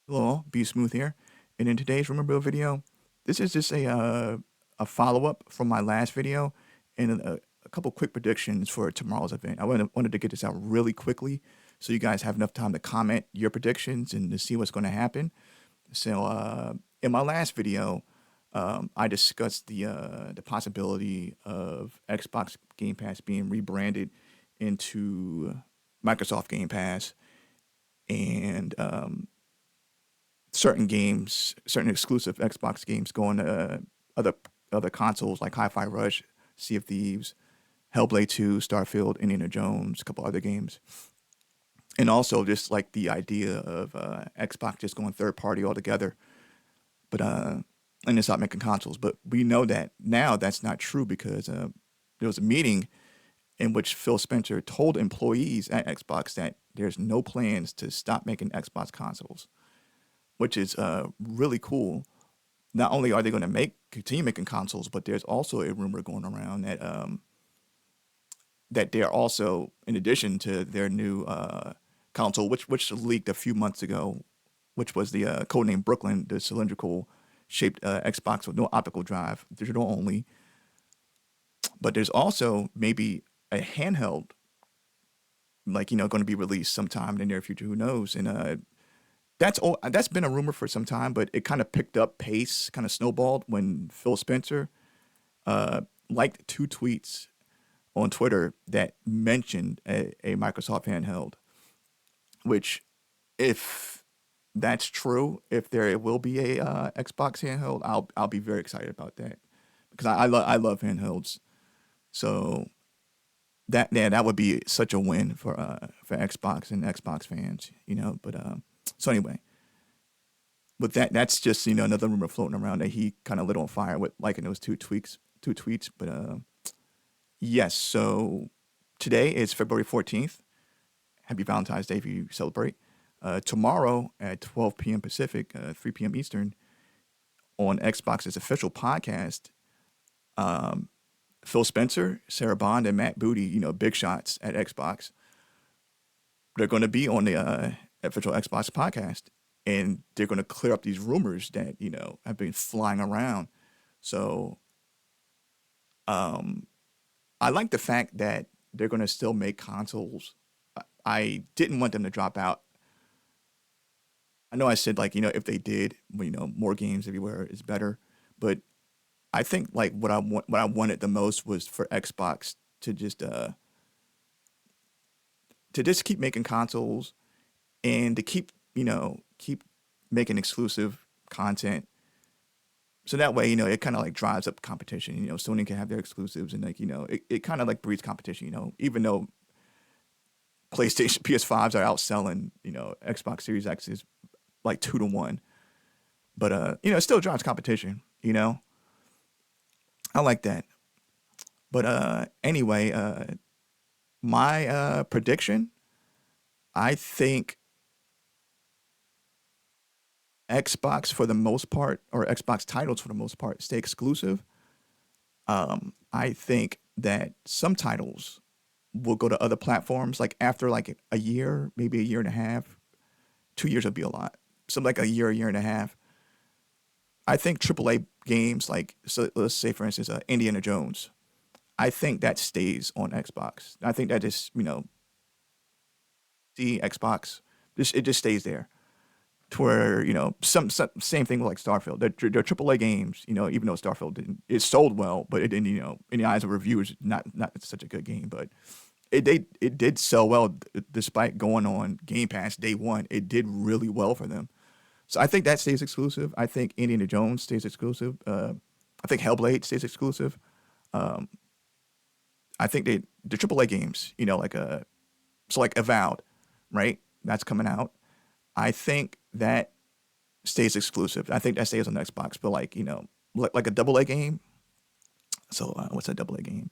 Hello, Be Smooth here. And in today's Rumor Bill video, this is just a follow up from my last video and a couple quick predictions for tomorrow's event. I wanted to get this out really quickly so you guys have enough time to comment your predictions and to see what's going to happen. So, in my last video, I discussed the possibility of Xbox Game Pass being rebranded into Microsoft Game Pass and certain games, certain exclusive Xbox games going to other other consoles like Hi-Fi Rush, Sea of Thieves, Hellblade 2, Starfield, Indiana Jones, a couple other games. And also just like the idea of Xbox just going third party altogether, but and it's not making consoles. But we know that now that's not true because there was a meeting in which Phil Spencer told employees at Xbox that there's no plans to stop making Xbox consoles, which is really cool. Not only are they going to continue making consoles, but there's also a rumor going around that that they're also, in addition to their new console, which leaked a few months ago, which was the codename Brooklyn, the cylindrical shaped Xbox with no optical drive, digital only. But there's also maybe a handheld, like going to be released sometime in the near future. Who knows? And that's been a rumor for some time, but it kind of picked up pace, kind of snowballed when Phil Spencer liked two tweets on Twitter that mentioned a Microsoft handheld. Which, if that's true, if there will be a Xbox handheld, I'll be very excited about that because I love handhelds. So that would be such a win for Xbox and Xbox fans. But so anyway, with that's just another rumor floating around that he kind of lit on fire with liking those two tweets. But yes, so today is February 14th. Happy Valentine's Day if you celebrate. Tomorrow at 12 p.m. Pacific, 3 p.m. Eastern, on Xbox's official podcast, Phil Spencer, Sarah Bond, and Matt Booty, big shots at Xbox, they're going to be on the official Xbox podcast, and they're going to clear up these rumors that have been flying around. So, I like the fact that they're going to still make consoles. I didn't want them to drop out. I know I said like if they did, more games everywhere is better, but I think like what I wanted the most was for Xbox to just keep making consoles and to keep making exclusive content. So that way, it kind of like drives up competition. Sony can have their exclusives and like it kind of like breeds competition. Even though PlayStation PS5s are outselling Xbox Series X is like 2 to 1, but it still drives competition. I like that. But anyway, my prediction, I think Xbox for the most part, or Xbox titles for the most part, stay exclusive. I think that some titles will go to other platforms, like after like a year, maybe a year and a half. 2 years would be a lot. So like a year and a half. I think AAA games, like so let's say for instance, Indiana Jones. I think that stays on Xbox. I think that just the Xbox, it just stays there. To where some same thing with like Starfield. They're AAA games. Even though Starfield it sold well, but it didn't. In the eyes of reviewers, not such a good game. But it did sell well despite going on Game Pass day one. It did really well for them. So I think that stays exclusive. I think Indiana Jones stays exclusive. I think Hellblade stays exclusive. Um, I think the AAA games, like so like Avowed, right? That's coming out. I think that stays exclusive. I think that stays on Xbox, but like like a double A game. So what's a double A game?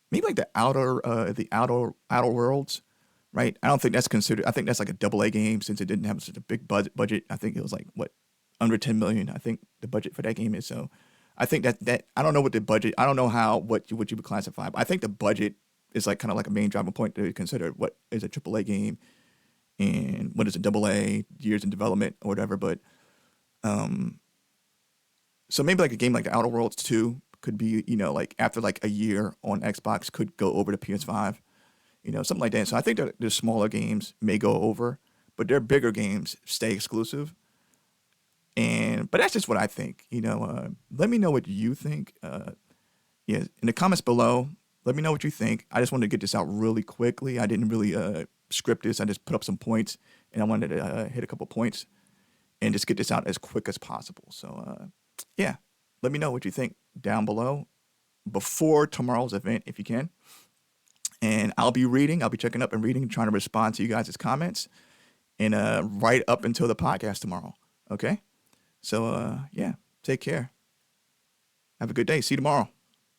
Maybe like the outer worlds, right? I don't think that's considered. I think that's like a double A game since it didn't have such a big budget. I think it was like what under 10 million. I think the budget for that game is. So I think that I don't know what the budget. I don't know how what you would classify. But I think the budget is like kind of like a main driving point to consider what is a triple A game and what is it, AA, years in development or whatever. But so maybe like a game like The Outer Worlds 2 could be, like after like a year on Xbox could go over to PS5, something like that. So I think that the smaller games may go over, but their bigger games stay exclusive. But that's just what I think. Let me know what you think. Yeah, in the comments below, let me know what you think. I just wanted to get this out really quickly. I didn't really script this. I just put up some points, and I wanted to hit a couple points and just get this out as quick as possible. So, yeah, let me know what you think down below before tomorrow's event, if you can. And I'll be checking up and reading, trying to respond to you guys' comments, and right up until the podcast tomorrow. Okay? So, yeah, take care. Have a good day. See you tomorrow.